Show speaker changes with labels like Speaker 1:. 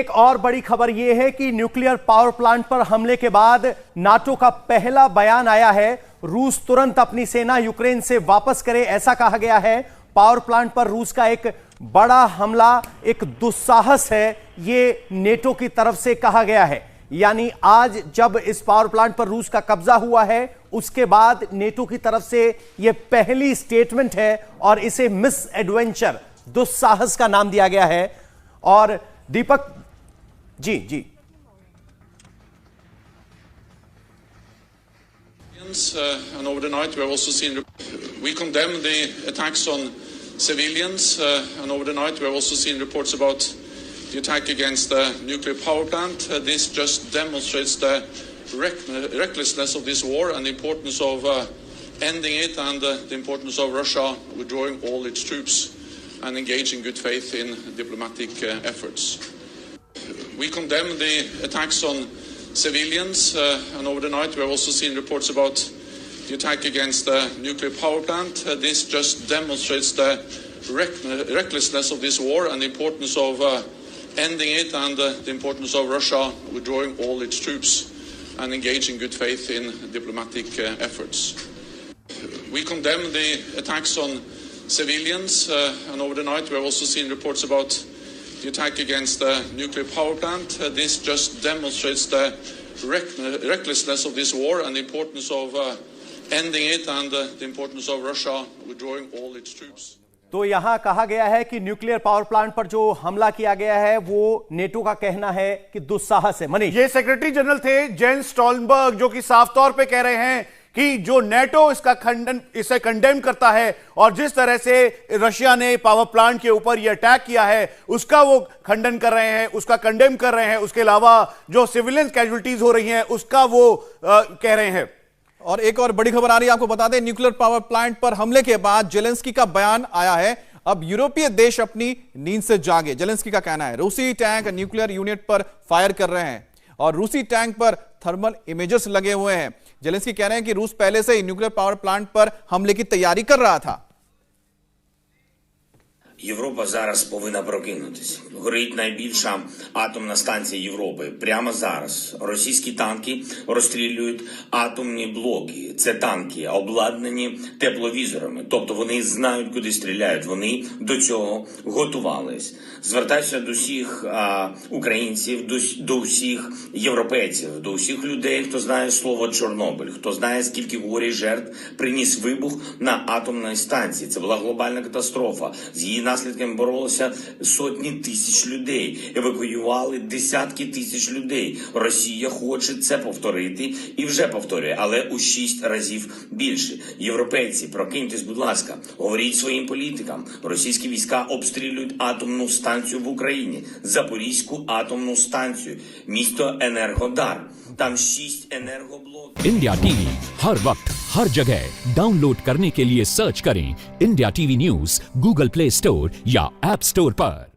Speaker 1: एक और बड़ी खबर यह है कि न्यूक्लियर पावर प्लांट पर हमले के बाद नाटो का पहला बयान आया है। रूस तुरंत अपनी सेना यूक्रेन से वापस करे, ऐसा कहा गया है। पावर प्लांट पर रूस का एक बड़ा हमला एक दुस्साहस है, ये नेटो की तरफ से कहा गया है। यानी आज जब इस पावर प्लांट पर रूस का कब्जा हुआ है, उसके बाद नेटो की तरफ से यह पहली स्टेटमेंट है और इसे मिस एडवेंचर, दुस्साहस का नाम दिया गया है। और Deepak ji
Speaker 2: and over the night we have also seen we condemn the attacks on civilians and over the night we have also seen reports about the attack against the nuclear power plant. This just demonstrates the recklessness of this war and the importance of ending it and the importance of Russia withdrawing all its troops and engage in good faith in diplomatic efforts. We condemn the attacks on civilians and over the night we have also seen reports about the attack against the nuclear power plant. This just demonstrates the recklessness of this war and the importance of ending it and the importance of Russia withdrawing all its troops and engage in good faith in diplomatic efforts. We condemn the attacks on civilians and over the night we have also seen reports about the attack against the nuclear power plant. This just demonstrates the recklessness of this war and the importance of ending it and the importance of Russia withdrawing all its troops.
Speaker 1: तो यहां कहा गया है कि nuclear power plant पर जो हमला किया गया है वो नेटो का कहना है कि दुस्साहस है। मनीष, ये
Speaker 3: सेक्रेटरी जनरल थे जेंस स्टोल्टनबर्ग जो कि साफ तौर पे कह रहे हैं कि जो नेटो इसे कंडेम करता है और जिस तरह से रशिया ने पावर प्लांट के ऊपर यह अटैक किया है उसका वो खंडन कर रहे हैं, उसका कंडेम कर रहे हैं। उसके अलावा जो सिविलियन कैजुअलिटीज हो रही हैं उसका वो कह रहे हैं।
Speaker 4: और एक और बड़ी खबर आ रही है, आपको बता दें, न्यूक्लियर पावर प्लांट पर हमले के बाद जेलेंस्की का बयान आया है। अब यूरोपीय देश अपनी नींद से जागे, जेलेंस्की का कहना है। रूसी टैंक न्यूक्लियर यूनिट पर फायर कर रहे हैं और रूसी टैंक पर थर्मल इमेजेस लगे हुए हैं। जेलेंस्की कह रहे हैं कि रूस पहले से ही न्यूक्लियर पावर प्लांट पर हमले की तैयारी कर रहा था।
Speaker 5: Європа зараз повинна прокинутися. Горить найбільша атомна станція Європи. Прямо зараз російські танки розстрілюють атомні блоки. Це танки, обладнані тепловізорами. Тобто вони знають, куди стріляють. Вони до цього готувались. Звертаюся до всіх українців, до всіх європейців, до всіх людей, хто знає слово Чорнобиль, хто знає, скільки горя і жертв приніс вибух на атомній станції. Це була глобальна катастрофа. З її наслідками боролися сотні тисяч людей, евакуювали десятки тисяч людей. Росія хоче це повторити і вже повторює, але у 6 разів більше. Європейці, прокиньтесь, будь ласка, говоріть своїм політикам. Російські війська обстрілюють атомну станцію в Україні, Запорізьку атомну станцію, місто Енергодар. Там 6 एनर्गोब्लॉक।
Speaker 6: इंडिया टीवी हर वक्त हर जगह डाउनलोड करने के लिए सर्च करें India TV news Google play store या ऐप स्टोर पर।